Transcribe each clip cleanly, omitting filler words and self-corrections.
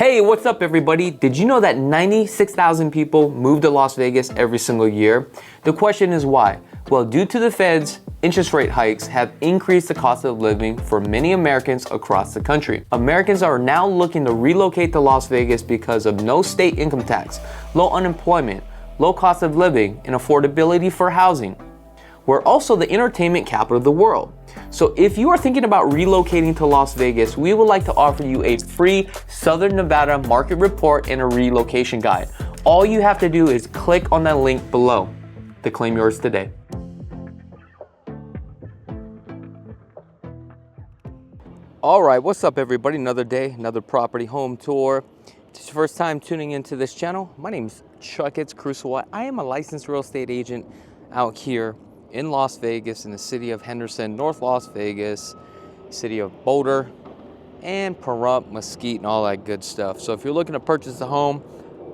Hey, what's up everybody? Did you know that 96,000 people move to Las Vegas every single year? The question is why? Well, due to the Fed's interest rate hikes have increased the cost of living for many Americans across the country. Americans are now looking to relocate to Las Vegas because of no state income tax, low unemployment, low cost of living, and affordability for housing. We're also the entertainment capital of the world. So if you are thinking about relocating to Las Vegas, we would like to offer you a free Southern Nevada market report and a relocation guide. All you have to do is click on that link below to claim yours today. All right, what's up everybody? Another day, another property home tour. If it's your first time tuning into this channel, my name is Chakits Krulsawat. I am a licensed real estate agent out here in Las Vegas, in the city of Henderson, North Las Vegas, city of Boulder, and Pahrump, Mesquite, and all that good stuff. So if you're looking to purchase a home,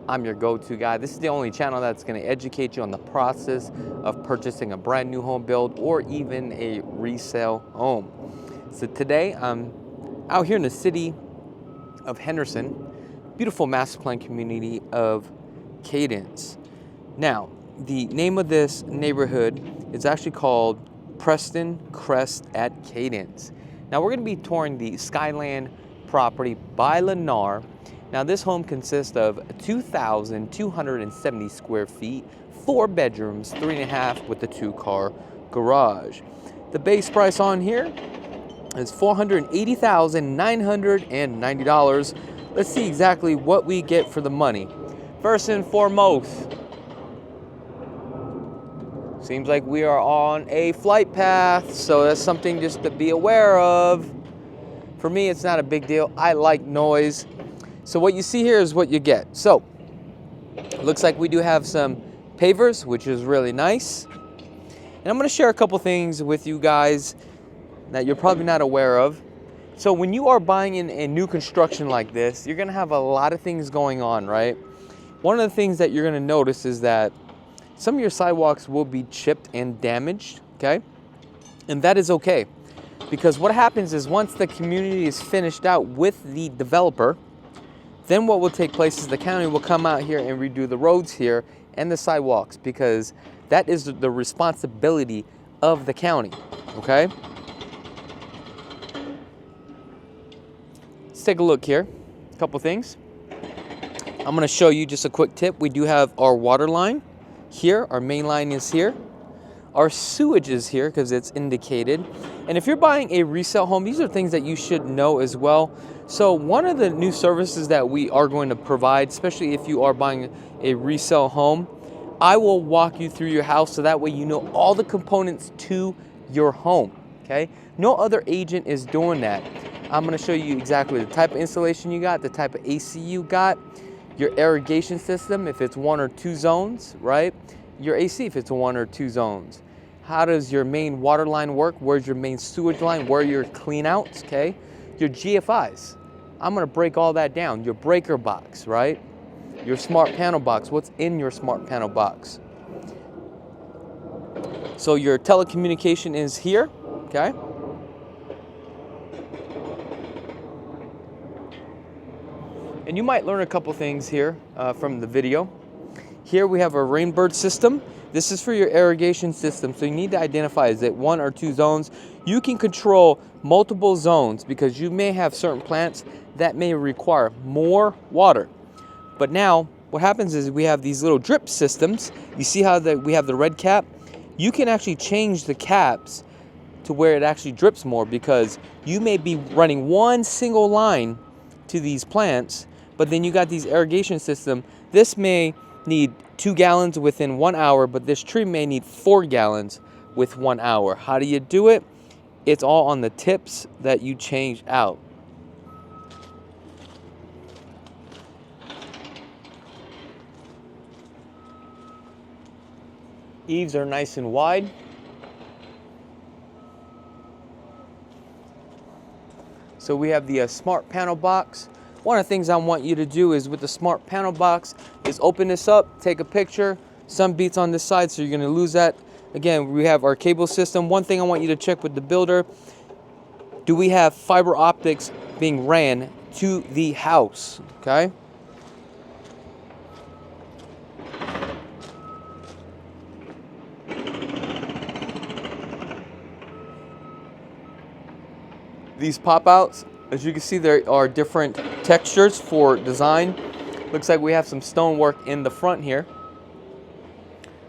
I'm your go-to guy. This is the only channel that's going to educate you on the process of purchasing a brand new home build or even a resale home. So today I'm out here in the city of Henderson, beautiful master plan community of Cadence. Now, the name of this neighborhood is actually called Preston Crest at Cadence. Now we're going to be touring the Skyland property by Lennar. Now this home consists of 2,270 square feet, 4 bedrooms, 3.5 with a 2-car garage. The base price on here is $480,990. Let's see exactly what we get for the money. First and foremost, seems like we are on a flight path, so that's something just to be aware of. For me, it's not a big deal. I like noise. So what you see here is what you get. So, looks like we do have some pavers, which is really nice. And I'm gonna share a couple things with you guys that you're probably not aware of. So when you are buying in a new construction like this, you're gonna have a lot of things going on, right? One of the things that you're gonna notice is that some of your sidewalks will be chipped and damaged, okay? And that is okay, because what happens is once the community is finished out with the developer, then what will take place is the county will come out here and redo the roads here and the sidewalks, because that is the responsibility of the county, okay? Let's take a look here, a couple things. I'm gonna show you just a quick tip. We do have our water line here, our main line is here, our sewage is here because it's indicated. And if you're buying a resale home, these are things that you should know as well. So one of the new services that we are going to provide, especially if you are buying a resale home, I will walk you through your house so that way you know all the components to your home, okay? No other agent is doing that. I'm going to show you exactly the type of installation you got, the type of AC you got, your irrigation system, if it's 1 or 2 zones, right? Your AC, if it's 1 or 2 zones. How does your main water line work? Where's your main sewage line? Where are your clean outs, okay? Your GFIs. I'm gonna break all that down. Your breaker box, right? Your smart panel box. What's in your smart panel box? So your telecommunication is here, okay? And you might learn a couple things here from the video. Here we have a rainbird system. This is for your irrigation system. So you need to identify, is it 1 or 2 zones? You can control multiple zones because you may have certain plants that may require more water. But now what happens is we have these little drip systems. You see how we have the red cap? You can actually change the caps to where it actually drips more, because you may be running one single line to these plants, but then you got these irrigation system. This may need 2 gallons within 1 hour, but this tree may need 4 gallons with 1 hour. How do you do it? It's all on the tips that you change out. Eaves are nice and wide. So we have the smart panel box. One of the things I want you to do is with the smart panel box is open this up, take a picture. Some beats on this side, so you're gonna lose that. Again, we have our cable system. One thing I want you to check with the builder, do we have fiber optics being ran into the house, okay? These pop-outs, as you can see, there are different textures for design. Looks like we have some stonework in the front here.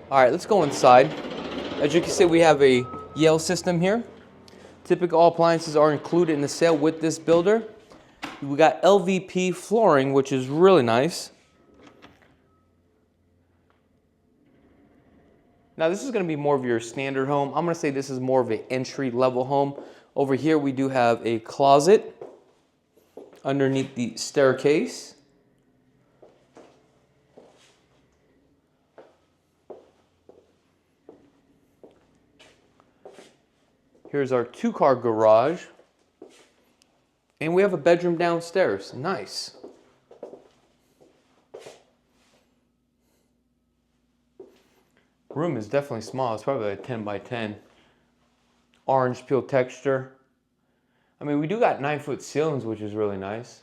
All right, let's go inside. As you can see, we have a Yale system here. Typical appliances are included in the sale with this builder. We got LVP flooring, which is really nice. Now this is going to be more of your standard home. I'm going to say this is more of an entry-level home. Over here we do have a closet underneath the staircase. Here's our 2-car garage. And we have a bedroom downstairs. Nice. Room is definitely small. It's probably like 10 by 10. Orange peel texture. I mean, we do got 9-foot ceilings, which is really nice.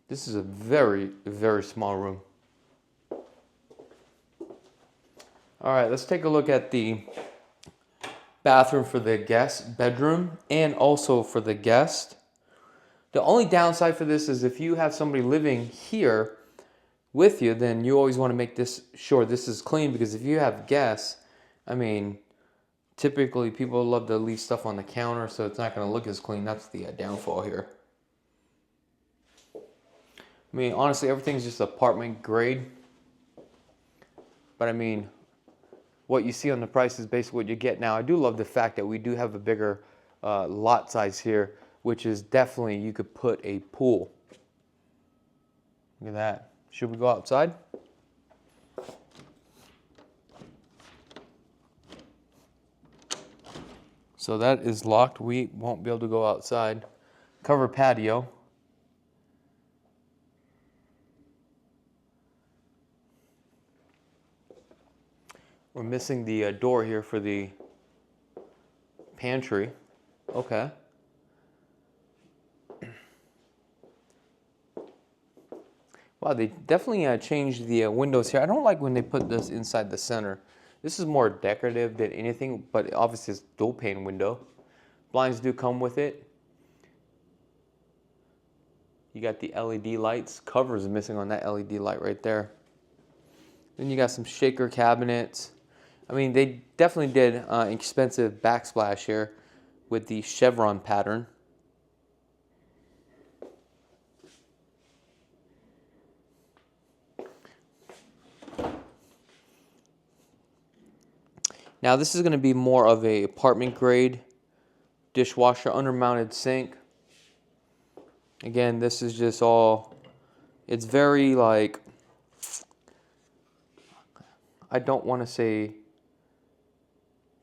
This is a very, very small room. All right, let's take a look at the bathroom for the guest bedroom and also for the guest. The only downside for this is if you have somebody living here with you, then you always want to make this sure this is clean, because if you have guests, I mean, typically people love to leave stuff on the counter, so it's not going to look as clean. That's the downfall here. I mean, honestly, everything's just apartment grade. But I mean, what you see on the price is basically what you get. Now, I do love the fact that we do have a bigger lot size here, which is definitely, you could put a pool. Look at that. Should we go outside? So that is locked. We won't be able to go outside. Covered patio. We're missing the door here for the pantry. Okay. Wow, they definitely changed the windows here. I don't like when they put this inside the center. This is more decorative than anything, but obviously it's dual pane window. Blinds do come with it. You got the LED lights. Cover is missing on that LED light right there. Then you got some shaker cabinets. I mean, they definitely did expensive backsplash here with the chevron pattern. Now this is going to be more of a apartment grade dishwasher, undermounted sink. Again, this is just all, it's very like, I don't want to say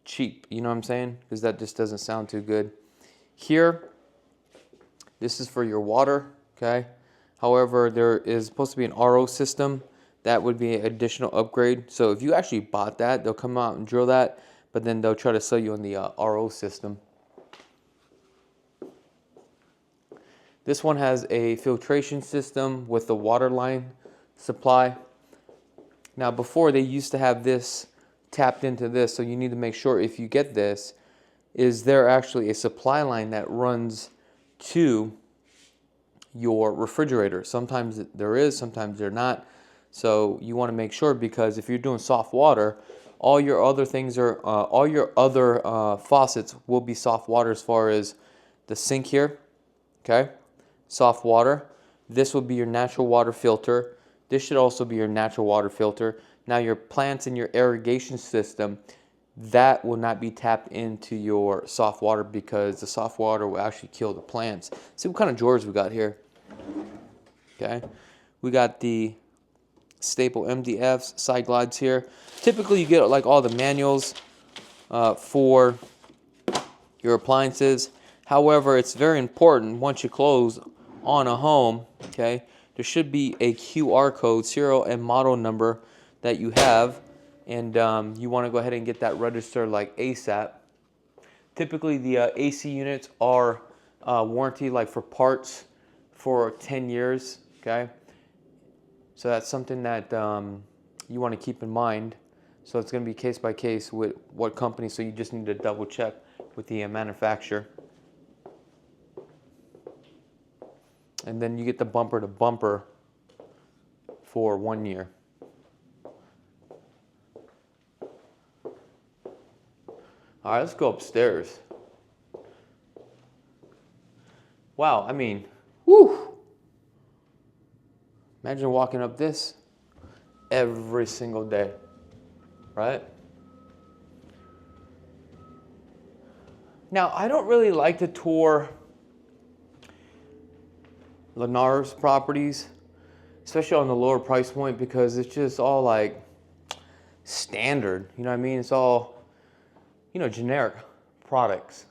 cheap, you know what I'm saying? Because that just doesn't sound too good. Here, this is for your water, okay? However, there is supposed to be an RO system. That would be an additional upgrade. So if you actually bought that, they'll come out and drill that, but then they'll try to sell you on the RO system. This one has a filtration system with the water line supply. Now before, they used to have this tapped into this, so you need to make sure if you get this, is there actually a supply line that runs to your refrigerator. Sometimes there is, sometimes there not. So you want to make sure, because if you're doing soft water, all your other things are, all your other faucets will be soft water, as far as the sink here, okay? Soft water. This will be your natural water filter. This should also be your natural water filter. Now your plants and your irrigation system, that will not be tapped into your soft water, because the soft water will actually kill the plants. See what kind of drawers we got here. Okay, we got the staple MDFs, side glides here. Typically you get like all the manuals for your appliances. However, it's very important once you close on a home, okay, there should be a QR code, serial and model number that you have, and you want to go ahead and get that registered like ASAP. Typically the AC units are warranty, like for parts, for 10 years, okay? So that's something that you want to keep in mind. So it's going to be case by case with what company, so you just need to double check with the manufacturer. And then you get the bumper to bumper for 1 year. All right, let's go upstairs. Wow, I mean, whew. Imagine walking up this every single day, right? Now, I don't really like to tour Lennar's properties, especially on the lower price point, because it's just all like standard, you know what I mean? It's all, you know, generic products.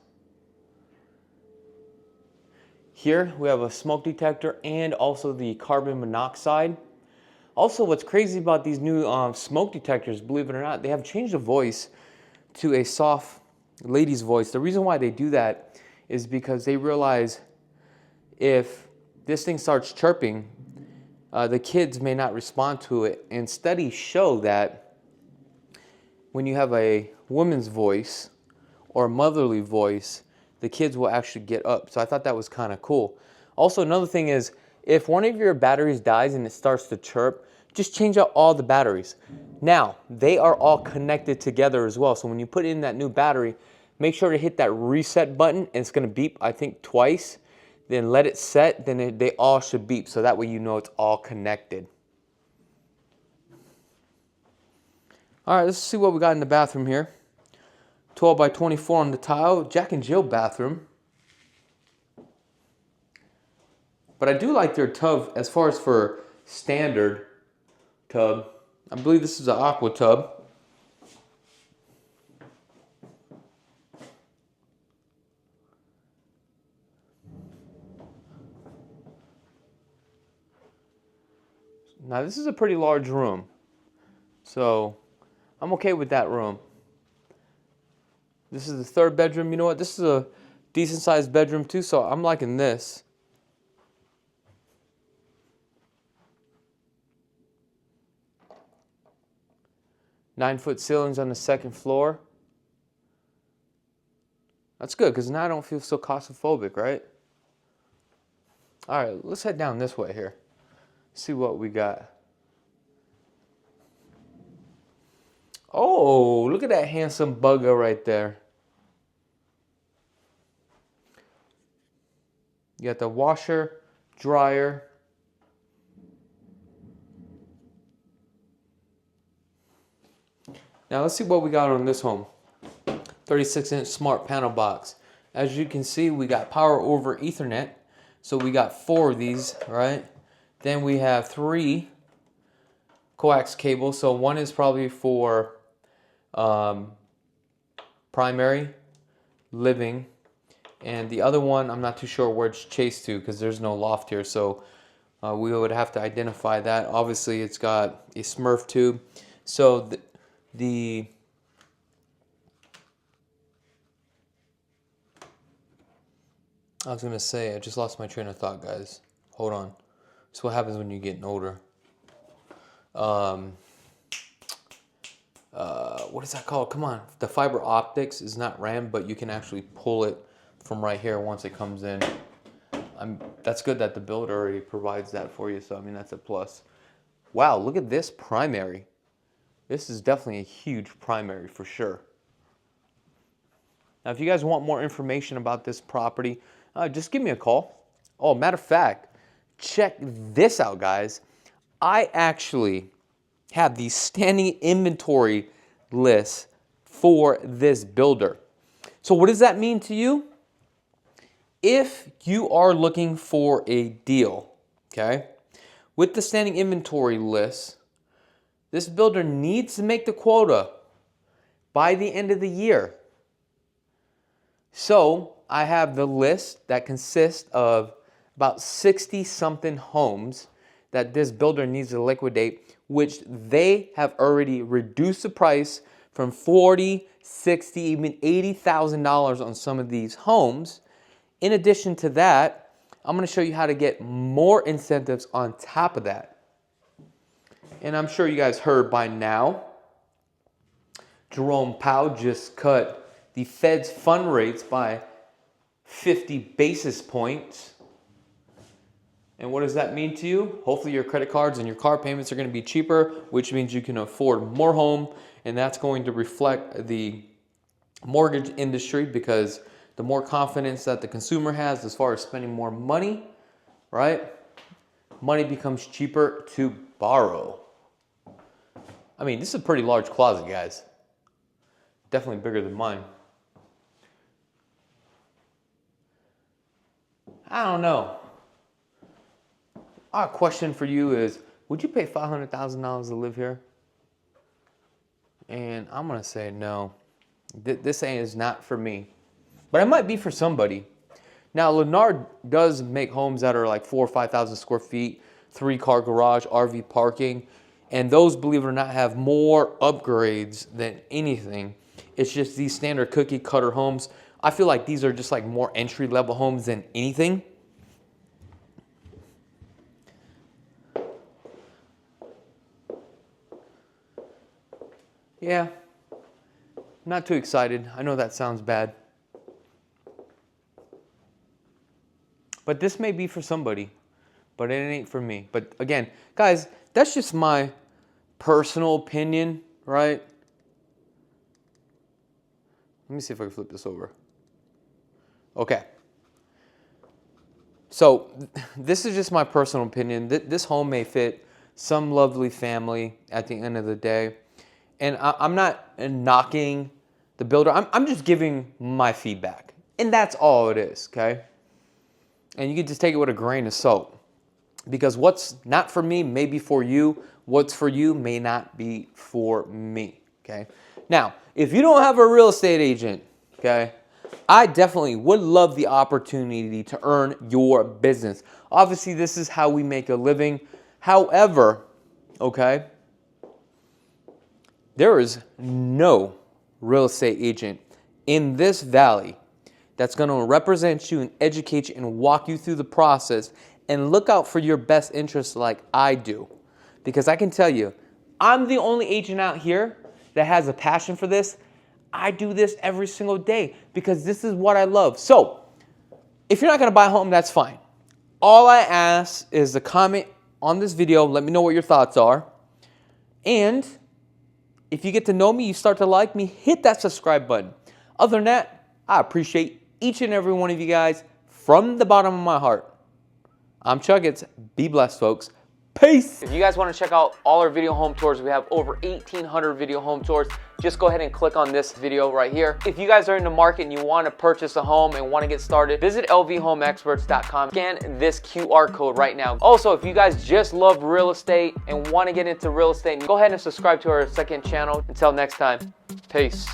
Here we have a smoke detector and also the carbon monoxide. Also, what's crazy about these new smoke detectors, believe it or not, they have changed the voice to a soft lady's voice. The reason why they do that is because they realize if this thing starts chirping, the kids may not respond to it. And studies show that when you have a woman's voice or a motherly voice, the kids will actually get up. So I thought that was kind of cool. Also, another thing is, if one of your batteries dies and it starts to chirp, just change out all the batteries. Now, they are all connected together as well. So when you put in that new battery, make sure to hit that reset button, and it's going to beep, I think, twice. Then let it set, then they all should beep. So that way you know it's all connected. All right, let's see what we got in the bathroom here. 12 by 24 on the tile, Jack and Jill bathroom. But I do like their tub as far as for standard tub. I believe this is an aqua tub. Now this is a pretty large room, so I'm okay with that room. This is the third bedroom. You know what? This is a decent sized bedroom too, so I'm liking this. Nine-foot ceilings on the second floor. That's good, because now I don't feel so claustrophobic, right? All right, let's head down this way here. See what we got. Oh, look at that handsome bugger right there. You got the washer, dryer. Now let's see what we got on this home. 36-inch smart panel box. As you can see, we got power over Ethernet. So we got 4 of these, right? Then we have 3 coax cables. So one is probably for primary, living, and the other one, I'm not too sure where it's chased to because there's no loft here. So we would have to identify that. Obviously, it's got a Smurf tube. So I was gonna say, I just lost my train of thought, guys. Hold on. That's what happens when you're getting older. What is that called? Come on. The fiber optics is not RAM, but you can actually pull it from right here once it comes in. That's good that the builder already provides that for you, so I mean, that's a plus. Wow, look at this primary. This is definitely a huge primary for sure. Now, if you guys want more information about this property, just give me a call. Oh, matter of fact, check this out, guys. I actually have the standing inventory list for this builder. So what does that mean to you? If you are looking for a deal, okay, with the standing inventory list, this builder needs to make the quota by the end of the year. So I have the list that consists of about 60-something homes that this builder needs to liquidate, which they have already reduced the price from $40,000, $60,000, even $80,000 on some of these homes. In addition to that, I'm going to show you how to get more incentives on top of that. And I'm sure you guys heard by now, Jerome Powell just cut the Fed's fund rates by 50 basis points. And what does that mean to you? Hopefully your credit cards and your car payments are going to be cheaper, which means you can afford more home, and that's going to reflect the mortgage industry, because the more confidence that the consumer has as far as spending more money, right? Money becomes cheaper to borrow. I mean, this is a pretty large closet, guys. Definitely bigger than mine. I don't know. Our question for you is, would you pay $500,000 to live here? And I'm going to say no. This is not for me. But it might be for somebody. Now, Lennar does make homes that are like 4,000 or 5,000 square feet, 3-car garage, RV parking. And those, believe it or not, have more upgrades than anything. It's just these standard cookie cutter homes. I feel like these are just like more entry level homes than anything. Yeah, not too excited. I know that sounds bad. But this may be for somebody, but it ain't for me. But again, guys, that's just my personal opinion, right? Let me see if I can flip this over. Okay. So this is just my personal opinion. This home may fit some lovely family at the end of the day. And I'm not knocking the builder. I'm just giving my feedback. And that's all it is, okay? And you can just take it with a grain of salt. Because what's not for me may be for you. What's for you may not be for me, okay? Now, if you don't have a real estate agent, okay, I definitely would love the opportunity to earn your business. Obviously, this is how we make a living. However, okay, there is no real estate agent in this valley that's going to represent you and educate you and walk you through the process and look out for your best interests like I do. Because I can tell you, I'm the only agent out here that has a passion for this. I do this every single day because this is what I love. So, if you're not going to buy a home, that's fine. All I ask is a comment on this video. Let me know what your thoughts are. And if you get to know me, you start to like me, hit that subscribe button. Other than that, I appreciate each and every one of you guys from the bottom of my heart. I'm Chakits. Be blessed, folks. Peace. If you guys want to check out all our video home tours, we have over 1,800 video home tours. Just go ahead and click on this video right here. If you guys are in the market and you want to purchase a home and want to get started, visit lvhomeexperts.com. Scan this QR code right now. Also, if you guys just love real estate and want to get into real estate, go ahead and subscribe to our second channel. Until next time, peace.